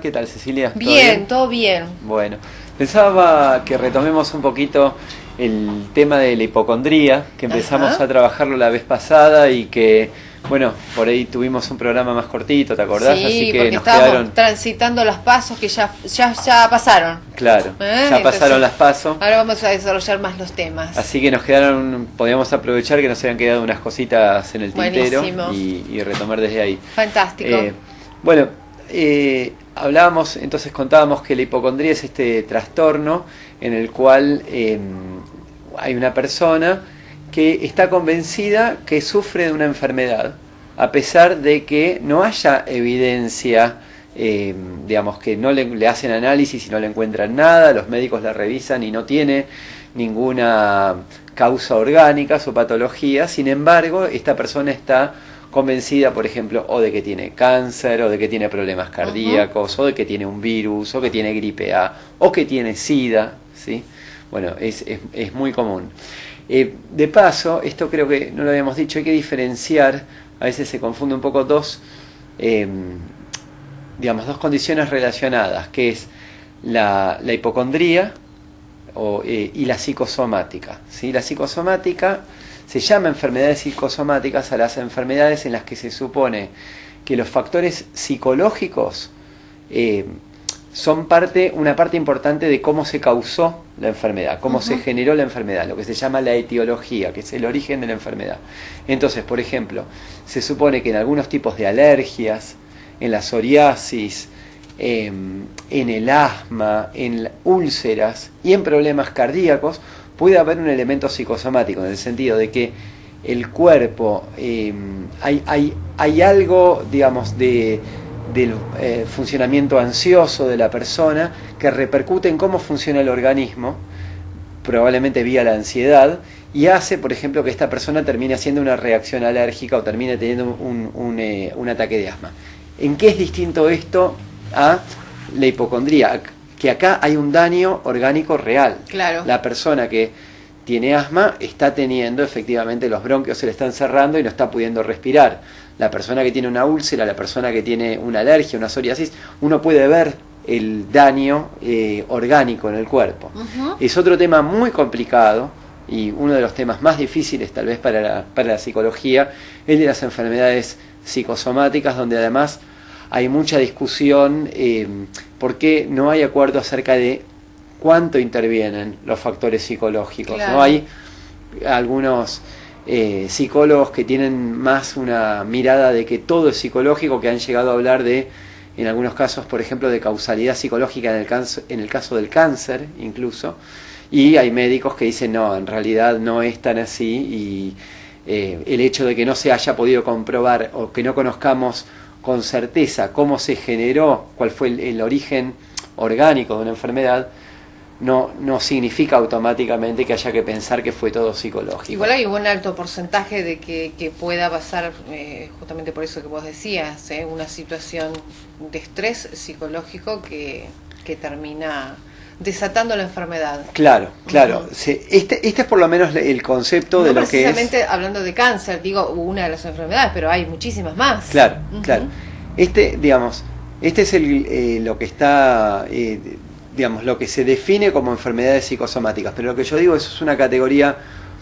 ¿Qué tal, Cecilia? ¿Todo Bien, todo bien. Bueno, pensaba que retomemos un poquito el tema de la hipocondría, que empezamos Ajá. a trabajarlo la vez pasada y que, bueno, por ahí tuvimos un programa más cortito, ¿te acordás? Así Sí, que porque nos estábamos quedaron, transitando los pasos que ya pasaron. claro, ya pasaron Entonces, las pasos, ahora vamos a desarrollar más los temas. así que nos quedaron, podíamos aprovechar que nos habían quedado unas cositas en el tintero Buenísimo. y retomar desde ahí. Fantástico. Bueno, hablábamos, entonces contábamos que la hipocondría es este trastorno en el cual hay una persona que está convencida que sufre de una enfermedad, a pesar de que no haya evidencia, digamos que no le hacen análisis y no le encuentran nada, los médicos la revisan y no tiene ninguna causa orgánica, su patología. Sin embargo, esta persona está convencida, por ejemplo, o de que tiene cáncer, o de que tiene problemas cardíacos, o de que tiene un virus, o que tiene gripe A, o que tiene SIDA, ¿sí? Bueno, es muy común. De paso, esto creo que no lo habíamos dicho, hay que diferenciar, a veces se confunde un poco digamos, dos condiciones relacionadas, que es la hipocondría y la psicosomática, ¿sí? La psicosomática se llama enfermedades psicosomáticas a las enfermedades en las que se supone que los factores psicológicos son una parte importante de cómo se causó la enfermedad, cómo se generó la enfermedad, lo que se llama la etiología, que es el origen de la enfermedad. Entonces, por ejemplo, se supone que en algunos tipos de alergias, en la psoriasis, en el asma, en úlceras y en problemas cardíacos, puede haber un elemento psicosomático, en el sentido de que el cuerpo, hay algo, digamos, del funcionamiento ansioso de la persona que repercute en cómo funciona el organismo, probablemente vía la ansiedad, y hace, por ejemplo, que esta persona termine haciendo una reacción alérgica o termine teniendo un ataque de asma. ¿En qué es distinto esto a la hipocondría? Que acá hay un daño orgánico real. Claro. La persona que tiene asma está teniendo, efectivamente, los bronquios se le están cerrando y no está pudiendo respirar. La persona que tiene una úlcera, la persona que tiene una alergia, una psoriasis, uno puede ver el daño orgánico en el cuerpo. Es otro tema muy complicado y uno de los temas más difíciles tal vez para la psicología, el de las enfermedades psicosomáticas, donde además hay mucha discusión porque no hay acuerdo acerca de cuánto intervienen los factores psicológicos. Claro. ¿No? Hay algunos psicólogos que tienen más una mirada de que todo es psicológico, que han llegado a hablar de, en algunos casos, por ejemplo, de causalidad psicológica en el caso del cáncer incluso, y hay médicos que dicen no, en realidad no es tan así, y el hecho de que no se haya podido comprobar o que no conozcamos con certeza cómo se generó, cuál fue el origen orgánico de una enfermedad, no significa automáticamente que haya que pensar que fue todo psicológico. Igual hay un alto porcentaje de que pueda pasar, justamente por eso que vos decías, una situación de estrés psicológico que termina desatando la enfermedad. Claro. Este es por lo menos el concepto de lo que es. Precisamente hablando de cáncer, digo, una de las enfermedades, pero hay muchísimas más. Claro. Digamos, este es lo que está, digamos, lo que se define como enfermedades psicosomáticas. Pero lo que yo digo, eso es una categoría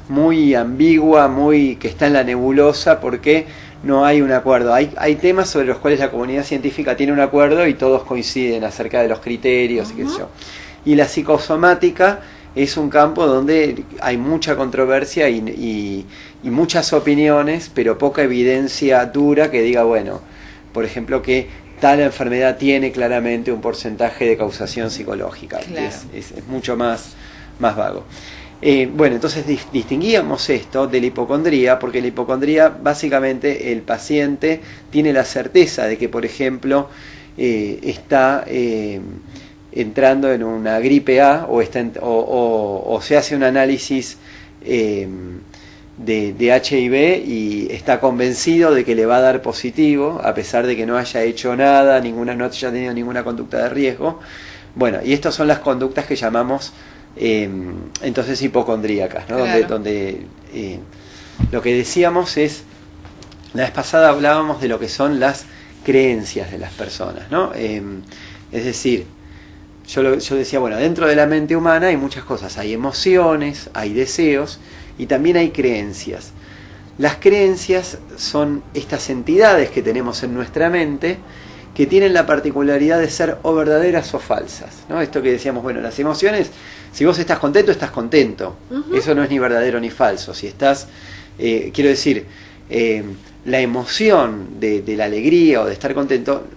muy ambigua, que está en la nebulosa, porque no hay un acuerdo. Hay temas sobre los cuales la comunidad científica tiene un acuerdo y todos coinciden acerca de los criterios y qué sé yo. Y la psicosomática es un campo donde hay mucha controversia y muchas opiniones, pero poca evidencia dura que diga, bueno, por ejemplo, que tal enfermedad tiene claramente un porcentaje de causación psicológica. Claro. Es mucho más vago. Bueno, entonces distinguíamos esto de la hipocondría, porque la hipocondría, básicamente, el paciente tiene la certeza de que, por ejemplo, está entrando en una gripe A o se hace un análisis de HIV y está convencido de que le va a dar positivo, a pesar de que no haya hecho nada, no haya tenido ninguna conducta de riesgo. Bueno, y estas son las conductas que llamamos entonces hipocondríacas, ¿no? Claro. Donde lo que decíamos es, la vez pasada hablábamos de lo que son las creencias de las personas, ¿no? Es decir, yo decía, bueno, dentro de la mente humana hay muchas cosas, hay emociones, hay deseos y también hay creencias. Las creencias son estas entidades que tenemos en nuestra mente que tienen la particularidad de ser o verdaderas o falsas, ¿no? Esto que decíamos, bueno, las emociones, si vos estás contento, estás contento. Eso no es ni verdadero ni falso. Si estás, quiero decir, la emoción de la alegría o de estar contento,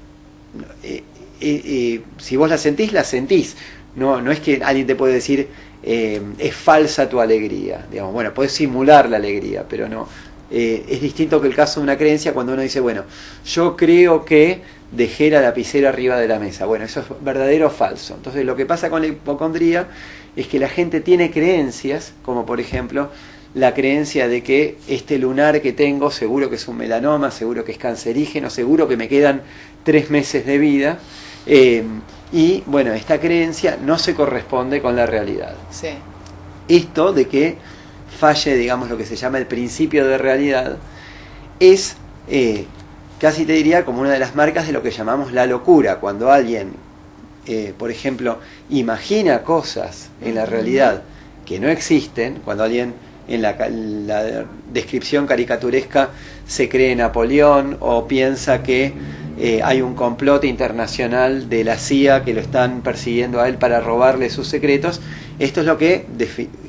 si vos la sentís. No es que alguien te puede decir, es falsa tu alegría. Digamos, bueno, podés simular la alegría, pero no. Es distinto que el caso de una creencia cuando uno dice, bueno, yo creo que dejé la lapicera arriba de la mesa. Bueno, eso es verdadero o falso. Entonces lo que pasa con la hipocondría es que la gente tiene creencias, como por ejemplo la creencia de que este lunar que tengo seguro que es un melanoma, seguro que es cancerígeno, seguro que me quedan 3 meses de vida. Y bueno, esta creencia no se corresponde con la realidad. Sí. Esto de que falle, digamos, lo que se llama el principio de realidad, es casi te diría como una de las marcas de lo que llamamos la locura. Cuando alguien, por ejemplo, imagina cosas en la realidad que no existen, cuando alguien en la descripción caricaturesca se cree Napoleón o piensa que hay un complot internacional de la CIA que lo están persiguiendo a él para robarle sus secretos. Esto es lo que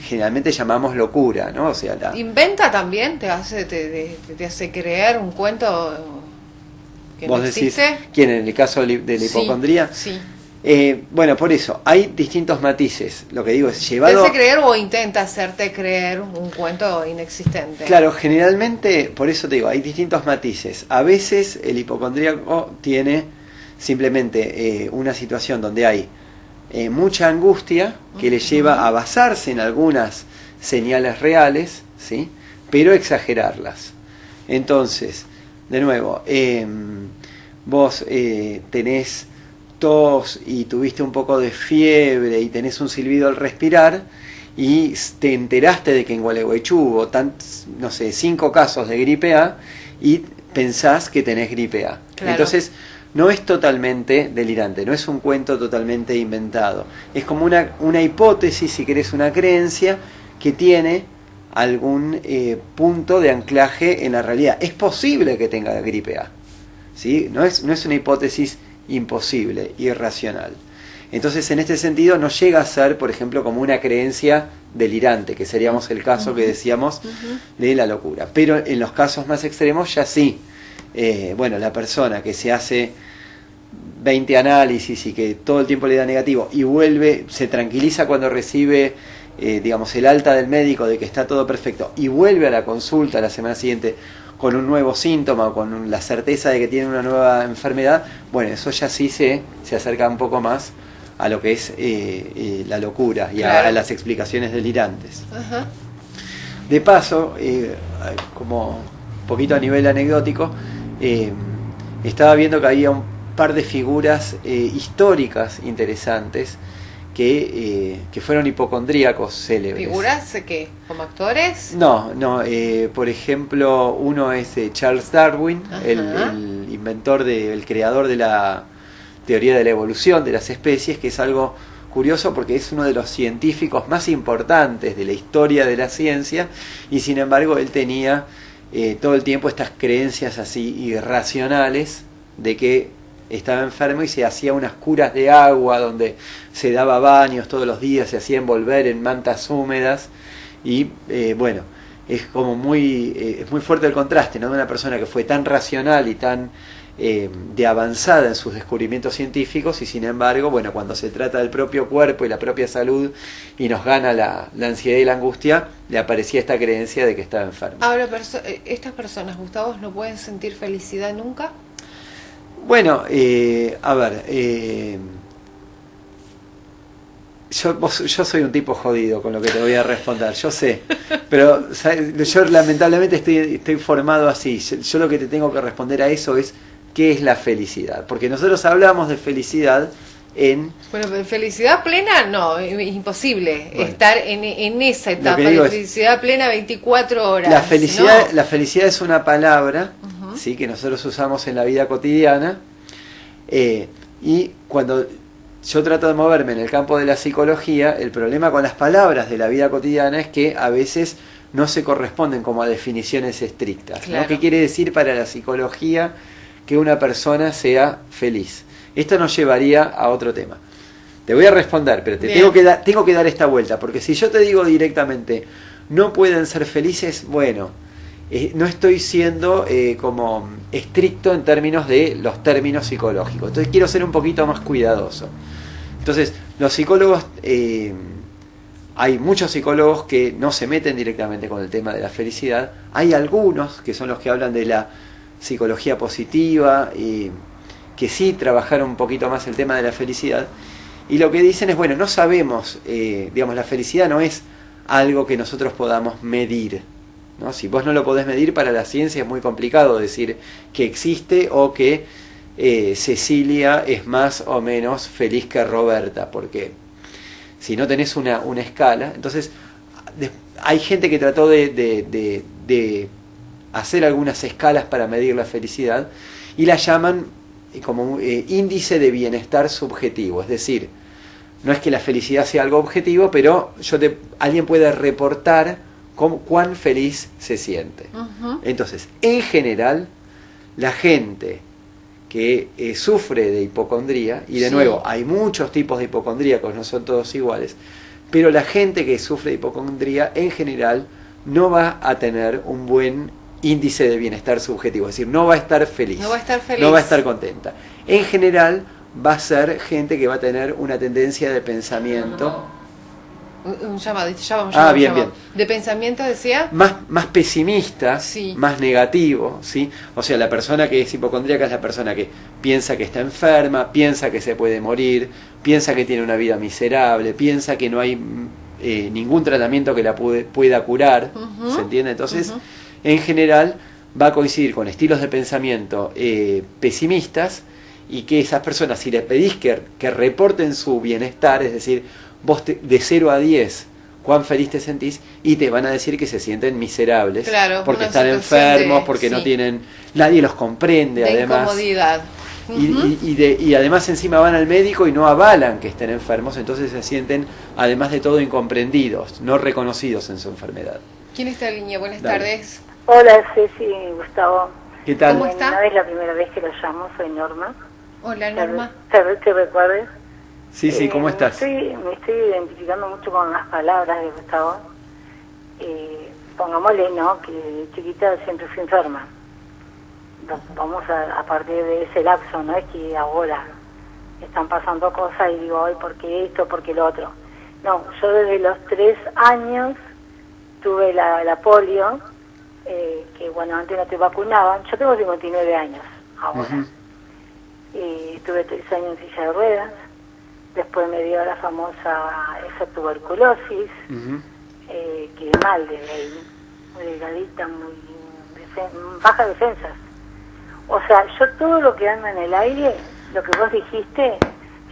generalmente llamamos locura, ¿no? O sea, inventa también, te hace creer un cuento que vos no decís, existe. ¿quién? En el caso de la hipocondría. Sí. Bueno, por eso, hay distintos matices. Lo que digo es ¿Te llevado... hace creer o intenta hacerte creer un cuento inexistente? Claro, generalmente, por eso te digo, hay distintos matices. A veces el hipocondríaco tiene simplemente una situación donde hay mucha angustia que le lleva a basarse en algunas señales reales, ¿sí? Pero exagerarlas. Entonces, de nuevo, vos tenés tos y tuviste un poco de fiebre y tenés un silbido al respirar y te enteraste de que en Gualeguaychú hubo 5 casos de gripe A y pensás que tenés gripe A. Claro. Entonces no es totalmente delirante, no es un cuento totalmente inventado, es como una hipótesis, si querés, una creencia que tiene algún punto de anclaje en la realidad. Es posible que tenga gripe A, ¿sí? No es una hipótesis imposible, irracional. Entonces, en este sentido, no llega a ser, por ejemplo, como una creencia delirante, que seríamos el caso que decíamos de la locura. Pero en los casos más extremos ya sí. Bueno, la persona que se hace 20 análisis y que todo el tiempo le da negativo y vuelve, se tranquiliza cuando recibe, digamos, el alta del médico de que está todo perfecto y vuelve a la consulta la semana siguiente con un nuevo síntoma o con la certeza de que tiene una nueva enfermedad, bueno, eso ya sí se acerca un poco más a lo que es la locura y a las explicaciones delirantes. Ajá. De paso, como un poquito a nivel anecdótico, estaba viendo que había un par de figuras históricas interesantes que fueron hipocondríacos célebres. ¿Figuras qué? ¿Como actores? No, por ejemplo, uno es Charles Darwin, el inventor, el creador de la teoría de la evolución de las especies, que es algo curioso porque es uno de los científicos más importantes de la historia de la ciencia y sin embargo él tenía todo el tiempo estas creencias así irracionales de que estaba enfermo y se hacía unas curas de agua donde se daba baños todos los días, se hacía envolver en mantas húmedas y bueno, es como muy fuerte el contraste, ¿no? De una persona que fue tan racional y tan de avanzada en sus descubrimientos científicos y sin embargo, bueno, cuando se trata del propio cuerpo y la propia salud y nos gana la ansiedad y la angustia, le aparecía esta creencia de que estaba enfermo. Ahora, estas personas, Gustavo, ¿no pueden sentir felicidad nunca? Bueno, a ver, yo soy un tipo jodido con lo que te voy a responder, yo sé, pero yo lamentablemente estoy formado así. Yo lo que te tengo que responder a eso es ¿qué es la felicidad? Porque nosotros hablamos de felicidad en... Bueno, felicidad plena no, es imposible estar en esa etapa de felicidad plena 24 horas. La felicidad es una palabra, ¿sí? Que nosotros usamos en la vida cotidiana y cuando yo trato de moverme en el campo de la psicología, el problema con las palabras de la vida cotidiana es que a veces no se corresponden como a definiciones estrictas, Claro. ¿no? ¿Qué quiere decir para la psicología que una persona sea feliz? Esto nos llevaría a otro tema. Te voy a responder, pero Bien. tengo que dar esta vuelta, porque si yo te digo directamente, no pueden ser felices, bueno, no estoy siendo como estricto en términos de los términos psicológicos. Entonces quiero ser un poquito más cuidadoso. Entonces, los psicólogos, hay muchos psicólogos que no se meten directamente con el tema de la felicidad. Hay algunos que son los que hablan de la psicología positiva y que sí trabajaron un poquito más el tema de la felicidad. Y lo que dicen es, bueno, no sabemos, digamos, la felicidad no es algo que nosotros podamos medir, ¿no? Si vos no lo podés medir, para la ciencia es muy complicado decir que existe o que Cecilia es más o menos feliz que Roberta, porque si no tenés una escala, entonces hay gente que trató de hacer algunas escalas para medir la felicidad y la llaman como índice de bienestar subjetivo, es decir, no es que la felicidad sea algo objetivo, pero alguien puede reportar cuán feliz se siente. Ujú. Entonces, en general, la gente que sufre de hipocondría, y de Sí. nuevo, hay muchos tipos de hipocondríacos, no son todos iguales, pero la gente que sufre de hipocondría, en general, no va a tener un buen índice de bienestar subjetivo, es decir, no va a estar feliz, No va a estar feliz. no va a estar contenta. En general, va a ser gente que va a tener una tendencia de pensamiento Un llamado, ya vamos, Ah, llamado, bien, llamado. bien. De pensamiento decía. más pesimista, Sí. más negativo, ¿sí? O sea, la persona que es hipocondríaca es la persona que piensa que está enferma, piensa que se puede morir, piensa que tiene una vida miserable, piensa que no hay ningún tratamiento que la pueda curar, Ujú. ¿se entiende? Entonces, Ujú. en general, va a coincidir con estilos de pensamiento pesimistas, y que esas personas, si les pedís que reporten su bienestar, es decir, vos de 0 a 10, cuán feliz te sentís, y te van a decir que se sienten miserables, Claro, porque una están situación enfermos, de- porque no sí. tienen, nadie los comprende, De además. incomodidad. Ujú. Y además encima van al médico y no avalan que estén enfermos, entonces se sienten, además de todo, incomprendidos, no reconocidos en su enfermedad. ¿Quién está en línea? Buenas Dale. tardes. Hola Ceci, Gustavo. ¿Qué tal? ¿Cómo está? No es la primera vez que lo llamo, soy Norma. Hola, Norma. ¿Te recuerdes? Sí, sí, ¿cómo estás? Me estoy identificando mucho con las palabras de Gustavo. Pongámosle, ¿no? Que de chiquita siempre fui enferma. Vamos a partir de ese lapso, no es que ahora están pasando cosas y digo, ay, ¿por qué esto? ¿Por qué lo otro? No, yo desde los 3 años tuve la polio, que bueno, antes no te vacunaban. Yo tengo 59 años ahora. Ujú. Estuve 3 años en silla de ruedas. Después me dio la famosa esa tuberculosis, Ujú. que mal desde ahí, muy delgadita, muy baja defensas. O sea, yo todo lo que anda en el aire, lo que vos dijiste,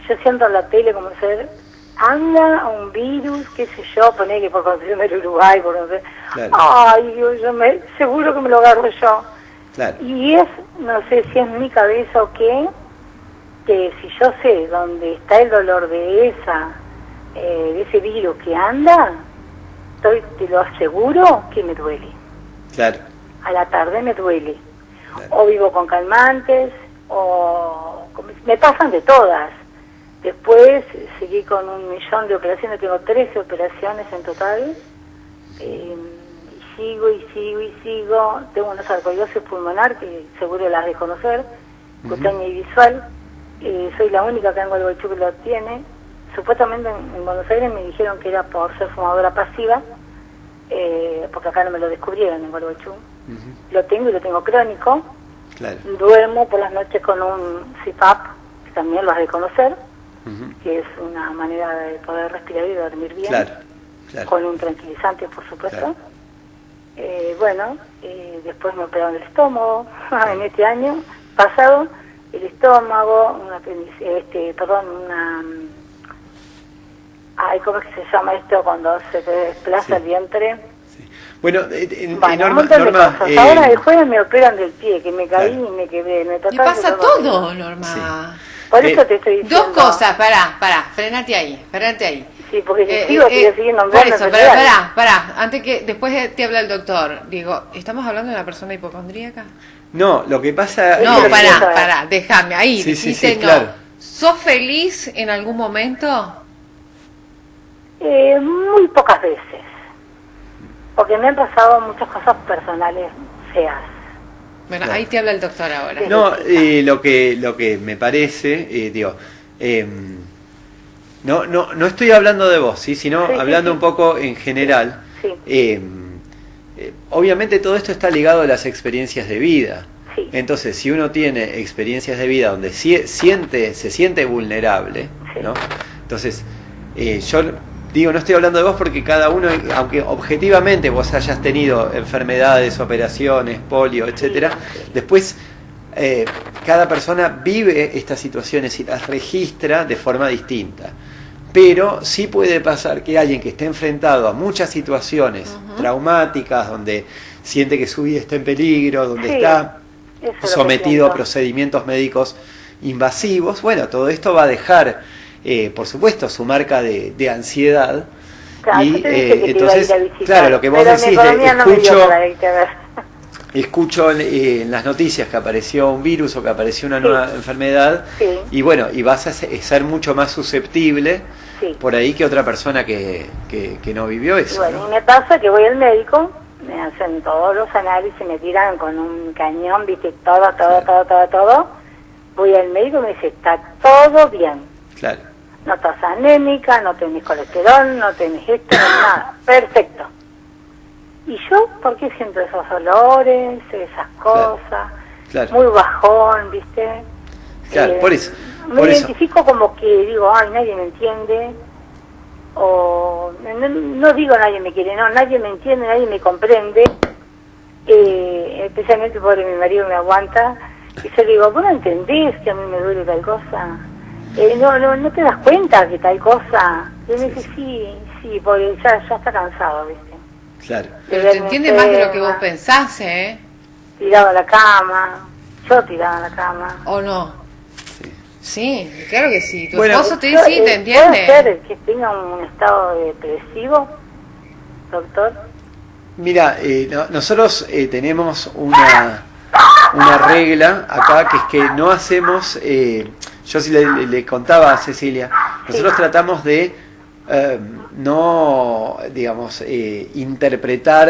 yo siento en la tele como ser, anda un virus, qué sé yo, poné que por concesión del Uruguay, por no sé. Claro. Ay, Dios, seguro que me lo agarro yo. Claro. Y no sé si es mi cabeza o qué, que si yo sé dónde está el dolor de ese virus que anda, te lo aseguro que me duele. Claro. A la tarde me duele. Claro. O vivo con calmantes, me pasan de todas. Después seguí con 1.000.000 de operaciones, tengo 13 operaciones en total. Y sigo. Tengo una sarcoidosis pulmonar, que seguro las de conocer, cutánea y visual. Soy la única acá en Gualeguaychú que lo tiene. Supuestamente en Buenos Aires me dijeron que era por ser fumadora pasiva, porque acá no me lo descubrieron en Gualeguaychú. Ujú. Lo tengo y lo tengo crónico. Claro. Duermo por las noches con un CPAP, que también lo has de conocer, Ujú. que es una manera de poder respirar y dormir bien. Claro. Claro. Con un tranquilizante, por supuesto. Claro. Después me operaron el estómago en este año pasado, el estómago, ¿cómo es que se llama esto cuando se te desplaza Sí. el vientre? Bueno, Bueno, un Norma, montón de Norma, cosas. Ahora el jueves me operan del pie, que me caí claro. y me quebré. Me Le trataron pasa de todo, Norma. Por eso te estoy diciendo. Dos cosas, frenate ahí. Sí, porque si sigo, te voy a seguir nombrando. Por eso, pará, antes que después te habla el doctor. Digo, ¿estamos hablando de una persona hipocondríaca? No, lo que pasa... No, pará, déjame, ahí, Sí, dijiste no. claro. ¿Sos feliz en algún momento? Muy pocas veces. Porque me han pasado muchas cosas personales feas. Bueno, Claro. ahí te habla el doctor ahora. No, lo que me parece, no estoy hablando de vos, ¿sí? Sino Sí, hablando sí. un poco en general. Sí. Obviamente todo esto está ligado a las experiencias de vida. Sí. Entonces, si uno tiene experiencias de vida donde se siente vulnerable, Sí. ¿no? Entonces, yo digo, no estoy hablando de vos porque cada uno, aunque objetivamente vos hayas tenido enfermedades, operaciones, polio, etcétera, después cada persona vive estas situaciones y las registra de forma distinta. Pero sí puede pasar que alguien que esté enfrentado a muchas situaciones traumáticas, donde siente que su vida está en peligro, donde Sí, está eso es lo que sometido a pienso. procedimientos médicos invasivos, bueno, todo esto va a dejar, por supuesto, su marca de ansiedad. Claro, Y yo te dije que te entonces, iba a ir a visitar, claro, lo que vos pero mi decís, economía no me dio escucho... para irte a ver. Escucho en las noticias que apareció un virus o que apareció una nueva enfermedad, Sí. y bueno, y vas a ser mucho más susceptible Sí. por ahí que otra persona que no vivió Y eso, bueno, ¿no? y me pasa que voy al médico, me hacen todos los análisis, me tiran con un cañón, viste, todo. Voy al médico y me dice, está todo bien. Claro, No estás anémica, no tenés colesterol, no tenés esto, nada. Perfecto. ¿Y yo por qué siento esos dolores, esas cosas? claro. Muy bajón, ¿viste? Claro, por eso. Me identifico como que digo, ay, nadie me entiende. O no digo nadie me quiere, no, nadie me entiende, nadie me comprende. Especialmente porque mi marido me aguanta. Y yo le digo, ¿vos no entendés que a mí me duele tal cosa? No te das cuenta que tal cosa. Y él me dice, sí, porque ya está cansado, ¿viste? Claro. Pero te entiende más de lo que vos pensás, ¿eh? Tirado a la cama, yo tirada a la cama. ¿O no? Sí. Sí, claro que sí. Tu Bueno, esposo te dice, sí, te ¿Puede entiende. ser que tenga un estado depresivo, doctor? Mira, nosotros tenemos una regla acá, que es que no hacemos, yo sí le contaba a Cecilia, nosotros tratamos de no, digamos, interpretar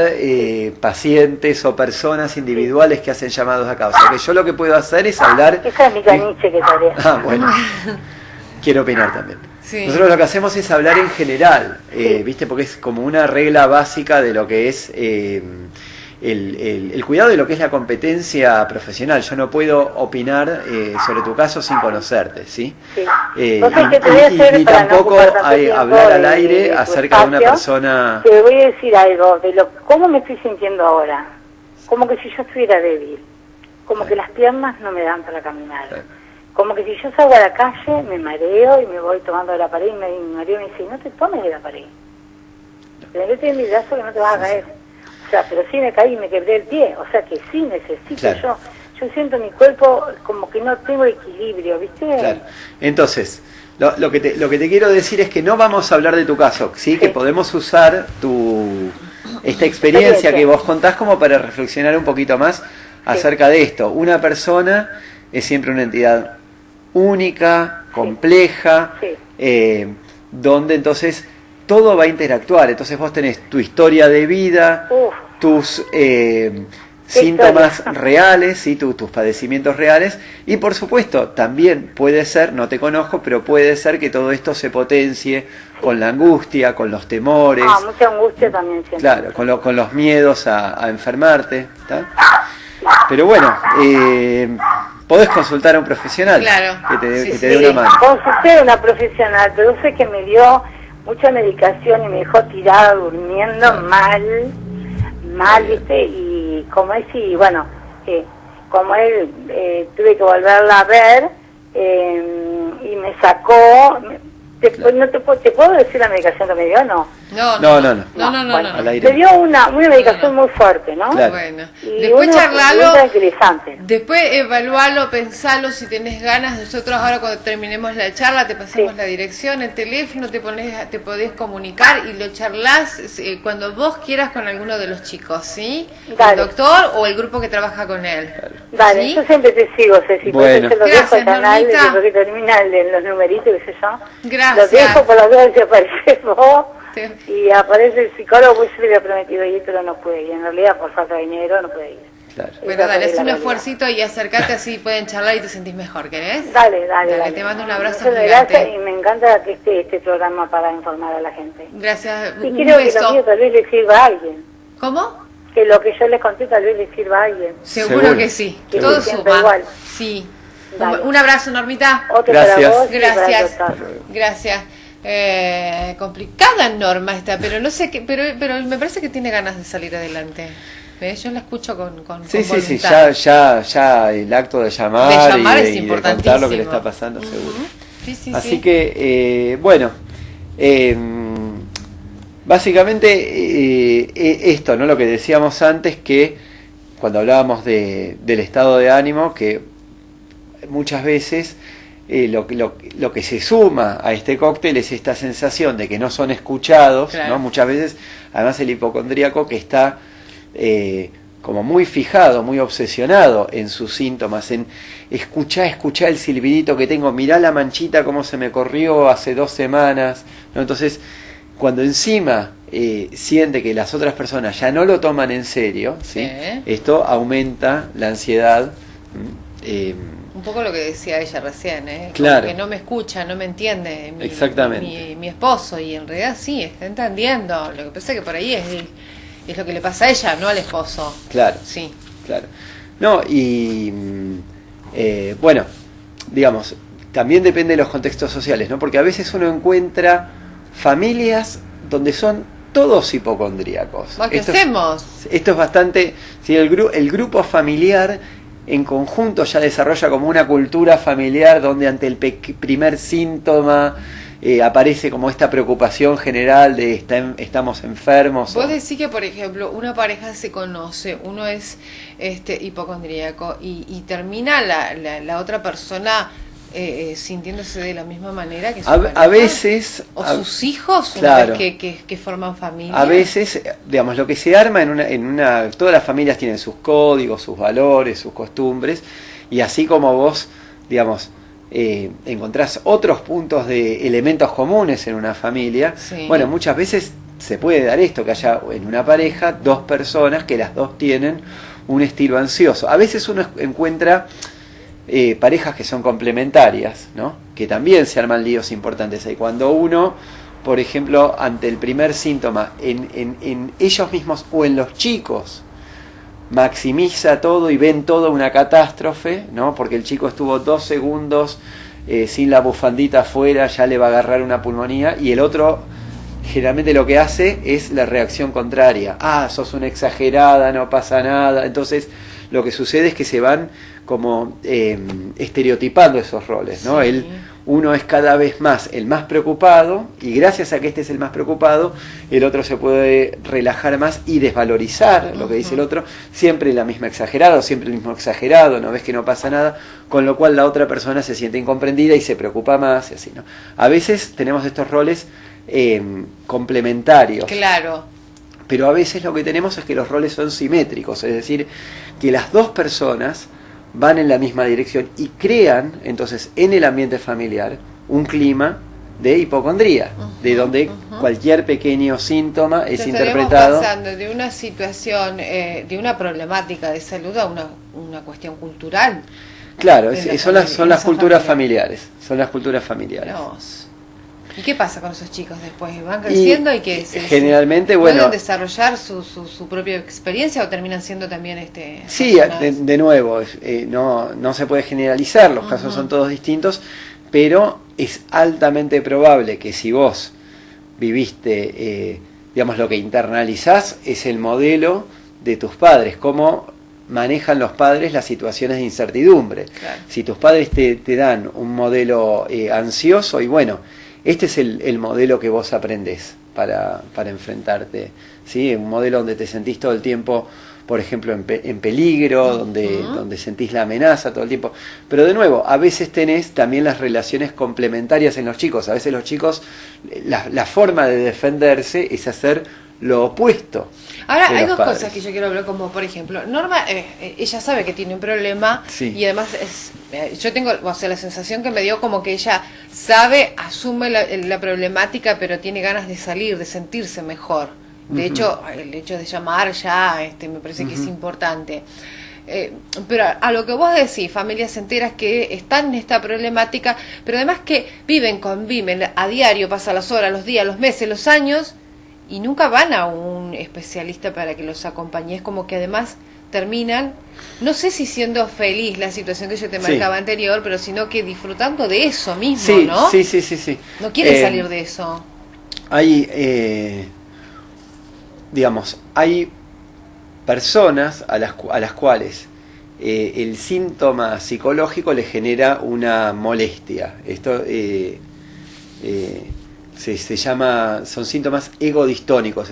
pacientes o personas individuales que hacen llamados acá. O sea, que yo lo que puedo hacer es hablar... Esa es mi caniche que tarea. Ah, bueno, quiero opinar también. Sí. Nosotros lo que hacemos es hablar en general, Sí. ¿viste? Porque es como una regla básica de lo que es el cuidado de lo que es la competencia profesional. Yo no puedo opinar sobre tu caso sin conocerte, ¿sí? Sí. Eh, Vos sabés que te voy a hacer, ni para no tampoco ocupar tanto hay tiempo hablar al de aire tu acerca de una espacio, persona... Te voy a decir algo de cómo me estoy sintiendo ahora. Como que si yo estuviera débil. Como que las piernas no me dan para caminar. Claro. Como que si yo salgo a la calle, me mareo y me voy tomando de la pared y mi marido me dice, no te tomes de la pared. Tenete en mi brazo que no te vas a caer. O sea, pero sí me caí y me quebré el pie. O sea que sí necesito Claro. yo siento mi cuerpo como que no tengo equilibrio, ¿viste? Claro. Entonces, lo que te quiero decir es que no vamos a hablar de tu caso, ¿sí? Que podemos usar esta experiencia que vos contás como para reflexionar un poquito más acerca de esto. Una persona es siempre una entidad única, compleja, donde entonces todo va a interactuar. Entonces vos tenés tu historia de vida, tus síntomas reales, ¿sí? tus padecimientos reales, y por supuesto también puede ser, no te conozco, pero puede ser que todo esto se potencie con la angustia, con los temores. Mucha angustia también siento. Claro, con los miedos a enfermarte, ¿tá? Pero bueno, podés consultar a un profesional que te dé una mano. Consulté a una profesional, pero sé que me dio mucha medicación y me dejó tirada durmiendo mal, ¿viste? Y como es, y bueno, como él tuve que volverla a ver y me sacó, ¿te puedo decir la medicación que me dio? No. No. Bueno, al aire. te dio una medicación muy fuerte, ¿no? Claro. Bueno, Y después una charlalo, pregunta interesante. después evalualo, pensalo si tenés ganas. Nosotros ahora cuando terminemos la charla te pasamos la dirección, el teléfono, te podés comunicar y lo charlás cuando vos quieras con alguno de los chicos, ¿sí? Dale. El doctor o el grupo que trabaja con él. Dale, ¿sí? yo siempre te sigo, Ceci, Bueno. por eso te lo dejo al Gracias, canal, Normita. después que termina los numeritos, qué sé yo. Gracias. Los dejo por las dudas si apareces vos. Te- Y aparece el psicólogo, pues yo le había prometido ir, pero no pude ir. En realidad, por falta de dinero, no pude ir. Claro. Bueno, dale, haz un realidad. esfuercito y acércate, así pueden charlar y te sentís mejor, ¿querés? Dale. Te mando un abrazo Muchas gigante. gracias y me encanta que esté este programa para informar a la gente. Gracias, Y un creo que lo beso. mío tal vez le sirva a alguien. ¿Cómo? Que lo que yo les conté tal vez le sirva a alguien. Seguro que sí, Seguro. todo Siempre suma. igual. Sí. Dale. Un abrazo, Normita. Otro Gracias. para vos y para Gracias. el doctor. Gracias. Complicada Norma esta, pero no sé qué, pero me parece que tiene ganas de salir adelante. ¿Ves? Yo la escucho con Sí, voluntad. ya el acto de llamar, De llamar es y de contar lo que le importantísimo. está pasando, seguro. Sí, Así sí. que, bueno, básicamente esto, ¿no? Lo que decíamos antes, que cuando hablábamos del estado de ánimo, que muchas veces lo que se suma a este cóctel es esta sensación de que no son escuchados, Claro. ¿no? Muchas veces, además el hipocondríaco que está como muy fijado, muy obsesionado en sus síntomas, en escuchá el silbidito que tengo, mirá la manchita cómo se me corrió hace 2 semanas, ¿no? Entonces, cuando encima siente que las otras personas ya no lo toman en serio, ¿sí? Sí. Esto aumenta la ansiedad. Un poco lo que decía ella recién, ¿eh? Claro. Como que no me escucha, no me entiende Exactamente. mi esposo, y en realidad sí, está entendiendo. Lo que pasa es que por ahí es lo que le pasa a ella, no al esposo. Claro. Sí. Claro. No, y bueno, digamos, también depende de los contextos sociales, ¿no? Porque a veces uno encuentra familias donde son todos hipocondríacos. ¿Qué hacemos? Esto es bastante... Sí, el grupo familiar en conjunto ya desarrolla como una cultura familiar donde ante el primer síntoma aparece como esta preocupación general de estamos enfermos. Vos decís que, por ejemplo, una pareja se conoce, uno es hipocondríaco y termina la otra persona sintiéndose de la misma manera que su pareja, a veces... o sus hijos, claro. una vez que forman familia. A veces, digamos, lo que se arma todas las familias tienen sus códigos, sus valores, sus costumbres, y así como vos, digamos, encontrás otros puntos de elementos comunes en una familia, Sí. bueno, muchas veces se puede dar esto, que haya en una pareja 2 personas que las dos tienen un estilo ansioso. A veces uno encuentra parejas que son complementarias, ¿no? Que también se arman líos importantes ahí. Cuando uno, por ejemplo, ante el primer síntoma, en ellos mismos o en los chicos, maximiza todo y ven todo una catástrofe, ¿no? Porque el chico estuvo 2 segundos sin la bufandita afuera, ya le va a agarrar una pulmonía, y el otro generalmente lo que hace es la reacción contraria. Sos una exagerada, no pasa nada. Entonces lo que sucede es que se van como estereotipando esos roles, ¿no? Sí. Uno es cada vez más el más preocupado, y gracias a que este es el más preocupado, el otro se puede relajar más y desvalorizar lo que dice el otro, siempre la misma exagerada, o siempre el mismo exagerado, no ves que no pasa nada, con lo cual la otra persona se siente incomprendida y se preocupa más, y así, ¿no? A veces tenemos estos roles complementarios. Claro. Pero a veces lo que tenemos es que los roles son simétricos, es decir, que las 2 personas van en la misma dirección y crean entonces en el ambiente familiar un clima de hipocondría, de donde cualquier pequeño síntoma es interpretado. Pasando de una situación, de una problemática de salud a una cuestión cultural. Claro, de son las culturas familiares, son las culturas familiares. Dios. ¿Y qué pasa con esos chicos después? ¿Van creciendo y que generalmente, pueden bueno, desarrollar su propia experiencia, o terminan siendo también sí, de nuevo, no se puede generalizar, los casos son todos distintos, pero es altamente probable que si vos viviste, digamos, lo que internalizás es el modelo de tus padres, cómo manejan los padres las situaciones de incertidumbre. Claro. Si tus padres te dan un modelo ansioso, y bueno, este es el modelo que vos aprendés. para enfrentarte, ¿sí? Un modelo donde te sentís todo el tiempo, por ejemplo, en peligro, donde sentís la amenaza todo el tiempo. Pero de nuevo, a veces tenés también las relaciones complementarias en los chicos. A veces los chicos, la forma de defenderse es hacer lo opuesto. Ahora, hay dos cosas que yo quiero hablar, como por ejemplo, Norma, ella sabe que tiene un problema, sí. Y además yo tengo, o sea, la sensación que me dio como que ella sabe, asume la problemática, pero tiene ganas de salir, de sentirse mejor. De hecho, el hecho de llamar ya me parece que es importante. Pero a lo que vos decís, familias enteras que están en esta problemática, pero además que conviven a diario, pasan las horas, los días, los meses, los años, y nunca van a un especialista para que los acompañe. Es como que además terminan, no sé si siendo feliz la situación que yo te marcaba anterior, pero sino que disfrutando de eso mismo, ¿no? Sí. No quieren salir de eso. Hay, digamos, hay personas a las cuales el síntoma psicológico les genera una molestia. Esto se llama, son síntomas egodistónicos,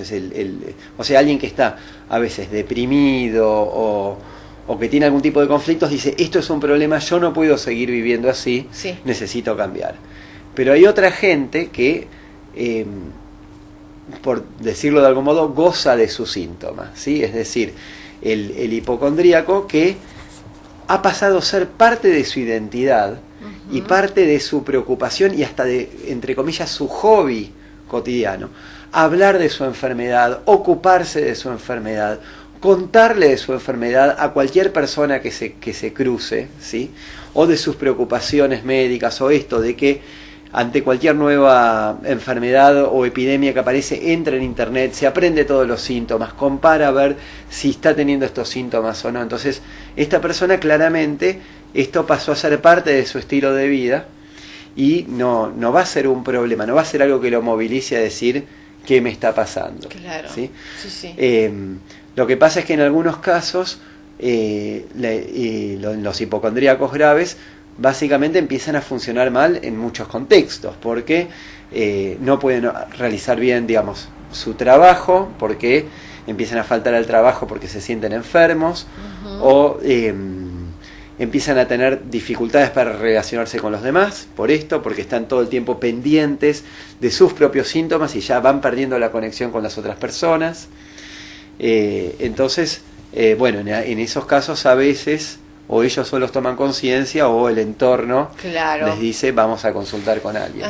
o sea, alguien que está a veces deprimido o que tiene algún tipo de conflictos, dice, esto es un problema, yo no puedo seguir viviendo así, necesito cambiar. Pero hay otra gente que, por decirlo de algún modo, goza de sus síntomas, ¿sí? Es decir, el hipocondríaco que ha pasado a ser parte de su identidad y parte de su preocupación y hasta de, entre comillas, su hobby cotidiano. Hablar de su enfermedad, ocuparse de su enfermedad, contarle de su enfermedad a cualquier persona que se cruce, ¿sí? O de sus preocupaciones médicas, o esto de que ante cualquier nueva enfermedad o epidemia que aparece, entra en internet, se aprende todos los síntomas, compara a ver si está teniendo estos síntomas o no. Entonces, esta persona claramente, esto pasó a ser parte de su estilo de vida y no va a ser un problema, no va a ser algo que lo movilice a decir qué me está pasando. Claro, ¿sí? Sí. Lo que pasa es que en algunos casos, los hipocondríacos graves, básicamente empiezan a funcionar mal en muchos contextos, porque no pueden realizar bien, digamos, su trabajo, porque empiezan a faltar al trabajo porque se sienten enfermos, o empiezan a tener dificultades para relacionarse con los demás, por esto, porque están todo el tiempo pendientes de sus propios síntomas y ya van perdiendo la conexión con las otras personas. Entonces, bueno, en esos casos a veces o ellos solos toman conciencia o el entorno les dice vamos a consultar con alguien.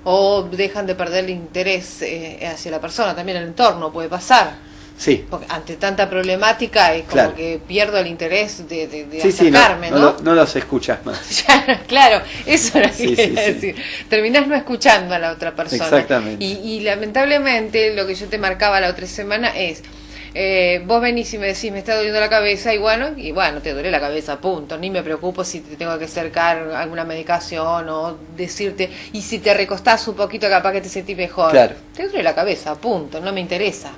O dejan de perder el interés hacia la persona, también el entorno puede pasar. Sí. Porque ante tanta problemática es como que pierdo el interés de acercarme, ¿no? No los escuchas más. Claro, eso era lo que quería decir. Terminás no escuchando a la otra persona. Exactamente. Y lamentablemente lo que yo te marcaba la otra semana es vos venís y me decís me está doliendo la cabeza y bueno, te duele la cabeza, punto, ni me preocupo si te tengo que acercar alguna medicación o decirte, y si te recostás un poquito capaz que te sentís mejor. Claro. Te duele la cabeza, punto, no me interesa.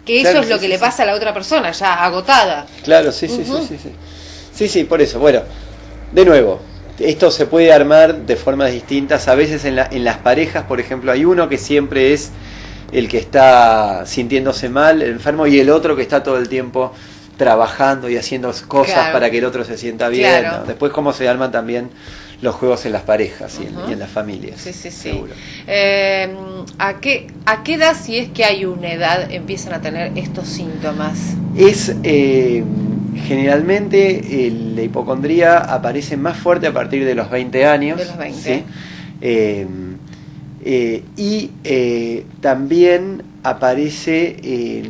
Que eso es lo que le pasa a la otra persona, ya agotada. Claro, sí, por eso. Bueno, de nuevo, esto se puede armar de formas distintas. A veces en las parejas, por ejemplo, hay uno que siempre es el que está sintiéndose mal, el enfermo, y el otro que está todo el tiempo trabajando y haciendo cosas para que el otro se sienta bien, ¿no? Después cómo se arman también los juegos en las parejas y en las familias. Sí. Seguro. ¿A qué edad, si es que hay una edad, empiezan a tener estos síntomas? Es generalmente la hipocondría aparece más fuerte a partir de los 20 años. De los 20. ¿Sí? Y también aparece,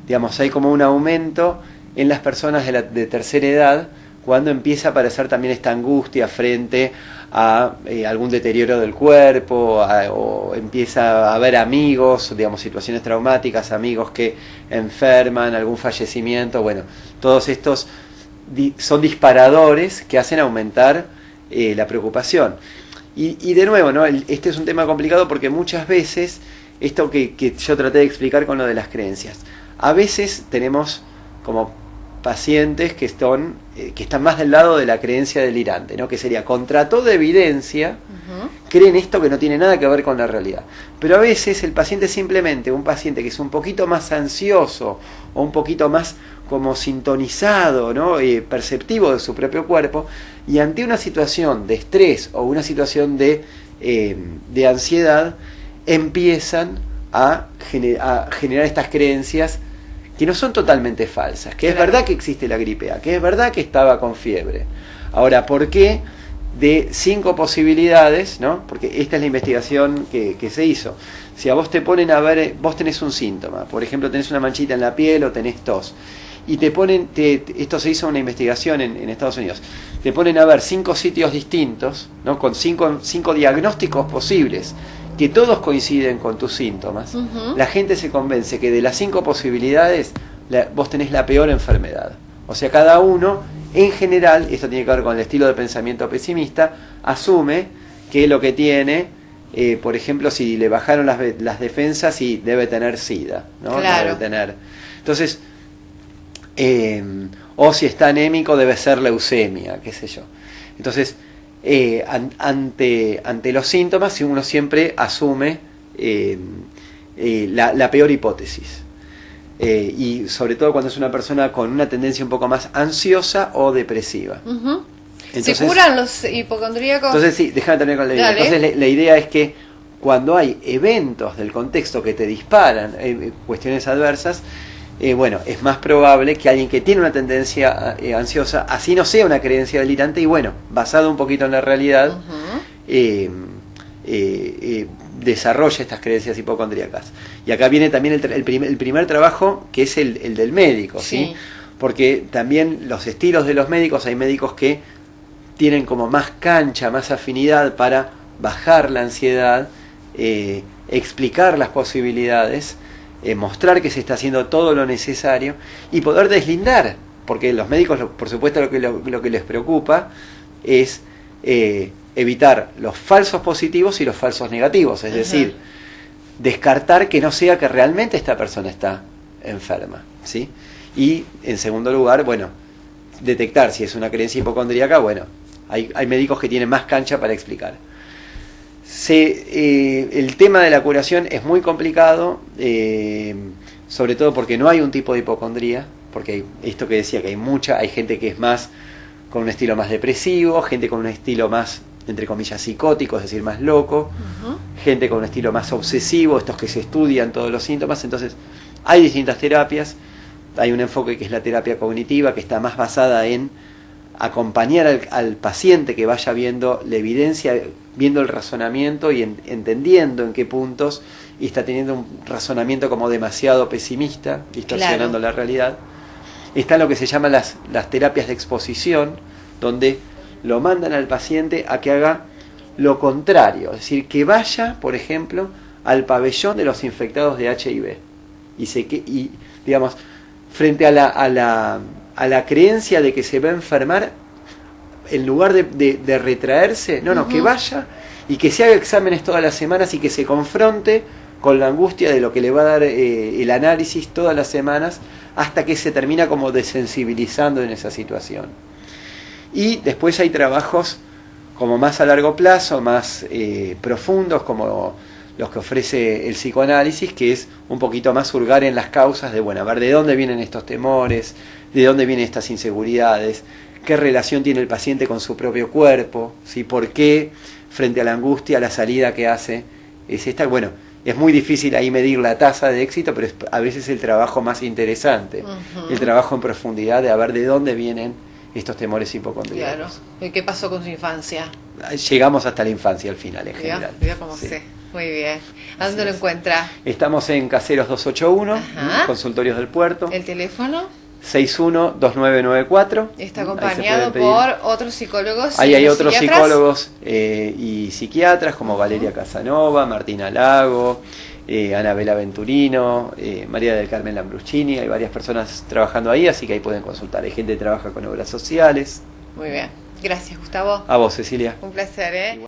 digamos, hay como un aumento en las personas de tercera edad, cuando empieza a aparecer también esta angustia frente a algún deterioro del cuerpo, o empieza a haber amigos, digamos, situaciones traumáticas, amigos que enferman, algún fallecimiento. Bueno, todos estos son disparadores que hacen aumentar la preocupación. Y de nuevo, ¿no? Este es un tema complicado porque muchas veces, esto que yo traté de explicar con lo de las creencias, a veces tenemos como pacientes que están más del lado de la creencia delirante, ¿no? Que sería contra toda evidencia, creen esto que no tiene nada que ver con la realidad. Pero a veces el paciente simplemente, un paciente que es un poquito más ansioso o un poquito más como sintonizado, ¿no? Perceptivo de su propio cuerpo, y ante una situación de estrés o una situación de ansiedad, empiezan a generar estas creencias que no son totalmente falsas, que es verdad que existe la gripe A, que es verdad que estaba con fiebre. Ahora, ¿por qué de 5 posibilidades, ¿no? Porque esta es la investigación que se hizo. Si a vos te ponen a ver, vos tenés un síntoma, por ejemplo, tenés una manchita en la piel o tenés tos, y te ponen, esto se hizo una investigación en Estados Unidos, te ponen a ver 5 sitios distintos, ¿no? Con 5 diagnósticos posibles, que todos coinciden con tus síntomas. La gente se convence que de las 5 posibilidades vos tenés la peor enfermedad. O sea, cada uno, en general, esto tiene que ver con el estilo de pensamiento pesimista, asume que lo que tiene, por ejemplo, si le bajaron las defensas, y debe tener SIDA, ¿no? Claro. Debe tener. Entonces, o si está anémico, debe ser leucemia, qué sé yo. Entonces, ante los síntomas, uno siempre asume la peor hipótesis. Y sobre todo cuando es una persona con una tendencia un poco más ansiosa o depresiva. Entonces, ¿se curan los hipocondríacos? Entonces, sí, déjame terminar con la idea. Dale. Entonces, la idea es que cuando hay eventos del contexto que te disparan cuestiones adversas, bueno, es más probable que alguien que tiene una tendencia ansiosa, así no sea una creencia delirante, y bueno, basado un poquito en la realidad, desarrolla estas creencias hipocondríacas. Y acá viene también el primer trabajo, que es el del médico, ¿sí? Porque también los estilos de los médicos, hay médicos que tienen como más cancha, más afinidad para bajar la ansiedad, explicar las posibilidades, mostrar que se está haciendo todo lo necesario y poder deslindar, porque los médicos, por supuesto, lo que les preocupa es evitar los falsos positivos y los falsos negativos, es decir, descartar que no sea que realmente esta persona está enferma, ¿sí? Y en segundo lugar, bueno, detectar si es una creencia hipocondríaca. Bueno, hay médicos que tienen más cancha para explicar. El tema de la curación es muy complicado, sobre todo porque no hay un tipo de hipocondría, porque hay esto que decía, que hay gente que es más con un estilo más depresivo, gente con un estilo más, entre comillas, psicótico, es decir, más loco, gente con un estilo más obsesivo, estos que se estudian todos los síntomas. Entonces hay distintas terapias. Hay un enfoque que es la terapia cognitiva, que está más basada en acompañar al paciente que vaya viendo la evidencia, viendo el razonamiento y entendiendo en qué puntos, y está teniendo un razonamiento como demasiado pesimista, distorsionando la realidad. Está lo que se llama las terapias de exposición, donde lo mandan al paciente a que haga lo contrario, es decir, que vaya, por ejemplo, al pabellón de los infectados de HIV y digamos, frente a la creencia de que se va a enfermar, en lugar de retraerse, que vaya y que se haga exámenes todas las semanas y que se confronte con la angustia de lo que le va a dar el análisis todas las semanas, hasta que se termina como desensibilizando en esa situación. Y después hay trabajos como más a largo plazo, más profundos, como los que ofrece el psicoanálisis, que es un poquito más hurgar en las causas de, bueno, a ver de dónde vienen estos temores, de dónde vienen estas inseguridades, qué relación tiene el paciente con su propio cuerpo, ¿sí? ¿Por qué frente a la angustia la salida que hace es esta? Bueno, es muy difícil ahí medir la tasa de éxito, pero es a veces el trabajo más interesante, el trabajo en profundidad de a ver de dónde vienen estos temores hipocondríacos. Claro. ¿Y qué pasó con su infancia? Llegamos hasta la infancia al final, en general. Mira cómo sé. Muy bien. ¿A dónde lo encuentra? Estamos en Caseros 281, Consultorios del Puerto. ¿El teléfono? 612994. Está acompañado por otros psicólogos. Ahí hay otros psicólogos y psiquiatras como Valeria Casanova, Martina Lago, Anabela Venturino, María del Carmen Lambruschini. Hay varias personas trabajando ahí, así que ahí pueden consultar. Hay gente que trabaja con obras sociales. Muy bien. Gracias, Gustavo. A vos, Cecilia. Un placer, ¿eh?